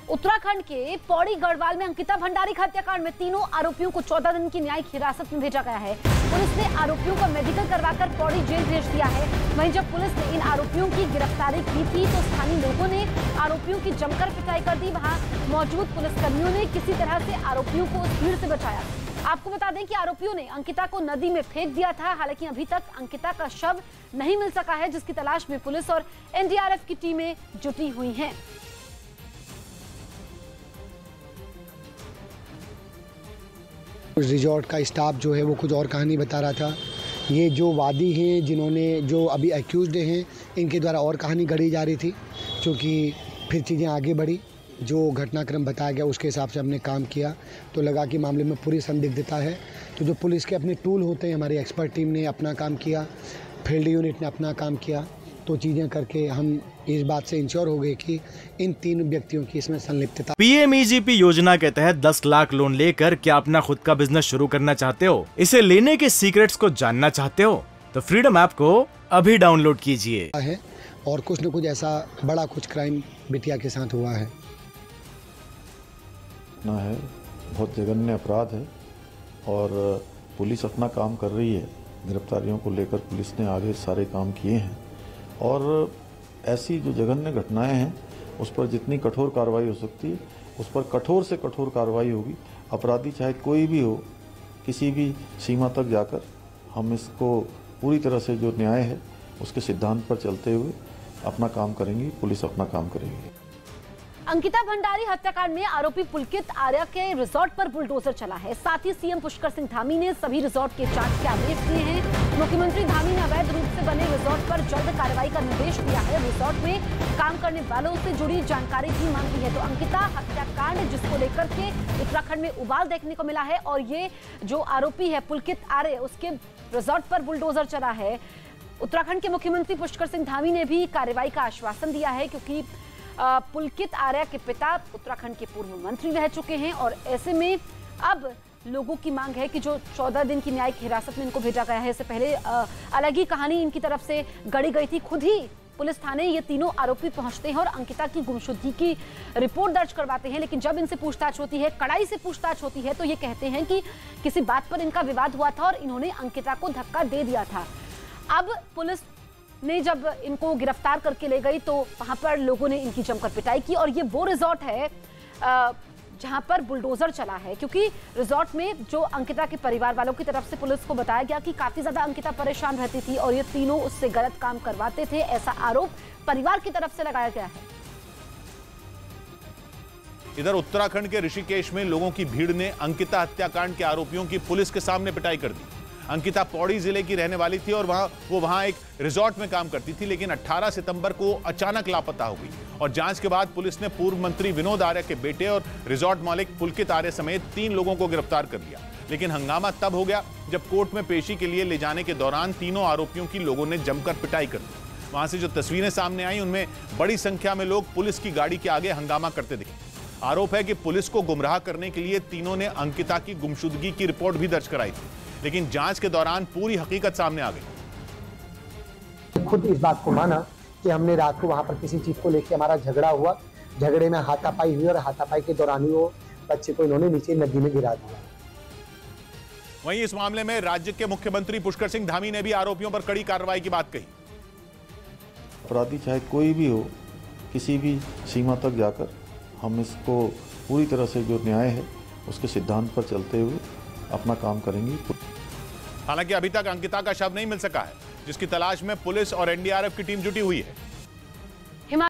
उत्तराखंड के पौड़ी गढ़वाल में अंकिता भंडारी हत्याकांड में तीनों आरोपियों को 14 दिन की न्यायिक हिरासत में भेजा गया है। पुलिस ने आरोपियों का मेडिकल करवाकर पौड़ी जेल भेज दिया है। वहीं जब पुलिस ने इन आरोपियों की गिरफ्तारी की थी तो स्थानीय लोगों ने आरोपियों की जमकर पिटाई कर दी। वहां मौजूद पुलिसकर्मियों ने किसी तरह से आरोपियों को उस भीड़ से बचाया। आपको बता दें कि आरोपियों ने अंकिता को नदी में फेंक दिया था। हालांकि अभी तक अंकिता का शव नहीं मिल सका है, जिसकी तलाश में पुलिस और एनडीआरएफ की टीमें जुटी हुई हैं। रिजॉर्ट का स्टाफ जो है वो कुछ और कहानी बता रहा था। ये जो वादी हैं जिन्होंने जो अभी एक्यूज्ड हैं इनके द्वारा और कहानी गढ़ी जा रही थी, क्योंकि फिर चीज़ें आगे बढ़ी। जो घटनाक्रम बताया गया उसके हिसाब से हमने काम किया तो लगा कि मामले में पूरी संदिग्धता है। तो जो पुलिस के अपने टूल होते हैं, हमारी एक्सपर्ट टीम ने अपना काम किया, फील्ड यूनिट ने अपना काम किया, तो चीज़ें करके हम इस बात से इंश्योर हो गए कि इन तीन व्यक्तियों की इसमें संलिप्तता। पीएमईजीपी योजना के तहत 10 लाख लोन लेकर क्या अपना खुद का बिजनेस शुरू करना चाहते हो? इसे लेने के सीक्रेट्स को जानना चाहते हो तो फ्रीडम ऐप को अभी डाउनलोड कीजिए। और कुछ न कुछ ऐसा बड़ा कुछ क्राइम बिटिया के साथ हुआ है। बहुत जघन्य अपराध है और पुलिस अपना काम कर रही है। गिरफ्तारियों को लेकर पुलिस ने आगे सारे काम किए हैं और ऐसी जो जघन्य घटनाएं हैं उस पर जितनी कठोर कार्रवाई हो सकती है उस पर कठोर से कठोर कार्रवाई होगी। अपराधी चाहे कोई भी हो, किसी भी सीमा तक जाकर हम इसको पूरी तरह से जो न्याय है उसके सिद्धांत पर चलते हुए अपना काम करेंगी, पुलिस अपना काम करेगी। अंकिता भंडारी हत्याकांड में आरोपी पुलकित आर्य के रिजॉर्ट पर बुलडोजर चला है। साथ ही सीएम पुष्कर सिंह धामी ने सभी रिजॉर्ट के जांच के आदेश दिए हैं। मुख्यमंत्री धामी ने अवैध रूप से बने रिजॉर्ट पर जल्द कार्रवाई का निर्देश दिया है। रिजॉर्ट में काम करने वालों से जुड़ी जानकारी भी मांगी है। तो अंकिता हत्याकांड जिसको लेकर के उत्तराखंड में उबाल देखने को मिला है और ये जो आरोपी है पुलकित आर्य, उसके रिजॉर्ट पर बुलडोजर चला है। उत्तराखंड के मुख्यमंत्री पुष्कर सिंह धामी ने भी कार्रवाई का आश्वासन दिया है, क्योंकि पुलकित आर्य के पिता उत्तराखंड के पूर्व मंत्री रह चुके हैं और ऐसे में अब लोगों की मांग है कि जो 14 दिन की न्यायिक हिरासत में इनको भेजा गया है, इससे पहले अलग ही कहानी इनकी तरफ से गढ़ी गई थी। खुद ही पुलिस थाने ये तीनों आरोपी पहुंचते हैं और अंकिता की गुमशुदगी की रिपोर्ट दर्ज करवाते हैं। लेकिन जब इनसे पूछताछ होती है, कड़ाई से पूछताछ होती है, तो ये कहते हैं कि किसी बात पर इनका विवाद हुआ था और इन्होंने अंकिता को धक्का दे दिया था। अब पुलिस ने जब इनको गिरफ्तार करके ले गई तो वहां पर लोगों ने इनकी जमकर पिटाई की। और ये वो रिजॉर्ट है जहां पर बुलडोजर चला है, क्योंकि रिजॉर्ट में जो अंकिता के परिवार वालों की तरफ से पुलिस को बताया गया कि काफी ज्यादा अंकिता परेशान रहती थी और ये तीनों उससे गलत काम करवाते थे, ऐसा आरोप परिवार की तरफ से लगाया गया है। इधर उत्तराखंड के ऋषिकेश में लोगों की भीड़ ने अंकिता हत्याकांड के आरोपियों की पुलिस के सामने पिटाई कर दी। अंकिता पौड़ी जिले की रहने वाली थी और वहां एक रिजॉर्ट में काम करती थी, लेकिन 18 सितंबर को अचानक लापता हो गई और जांच के बाद पुलिस ने पूर्व मंत्री विनोद आर्य के बेटे और रिजॉर्ट मालिक पुलकित आर्य समेत 3 लोगों को गिरफ्तार कर लिया। लेकिन हंगामा तब हो गया जब कोर्ट में पेशी के लिए ले जाने के दौरान तीनों आरोपियों की लोगों ने जमकर पिटाई कर दी। वहां से जो तस्वीरें सामने आई उनमें बड़ी संख्या में लोग पुलिस की गाड़ी के आगे हंगामा करते दिखे। आरोप है कि पुलिस को गुमराह करने के लिए तीनों ने अंकिता की गुमशुदगी की रिपोर्ट भी दर्ज कराई थी, लेकिन जांच के दौरान पूरी हकीकत सामने आ गई। खुद इस बात को माना कि हमने रात को वहां पर किसी चीज को लेकर हमारा झगड़ा हुआ, झगड़े में हाथापाई हुई और हाथापाई के दौरान ही वो बच्चे को इन्होंने नीचे नदी में गिरा दिया। वहीं इस मामले में राज्य के मुख्यमंत्री पुष्कर सिंह धामी ने भी आरोपियों पर कड़ी कार्रवाई की बात कही। अपराधी चाहे कोई भी हो, किसी भी सीमा तक जाकर हम इसको पूरी तरह से जो न्याय है उसके सिद्धांत पर चलते हुए अपना काम करेंगी। हालांकि अभी तक अंकिता का शव नहीं मिल सका है, जिसकी तलाश में पुलिस और एनडीआरएफ की टीम जुटी हुई है।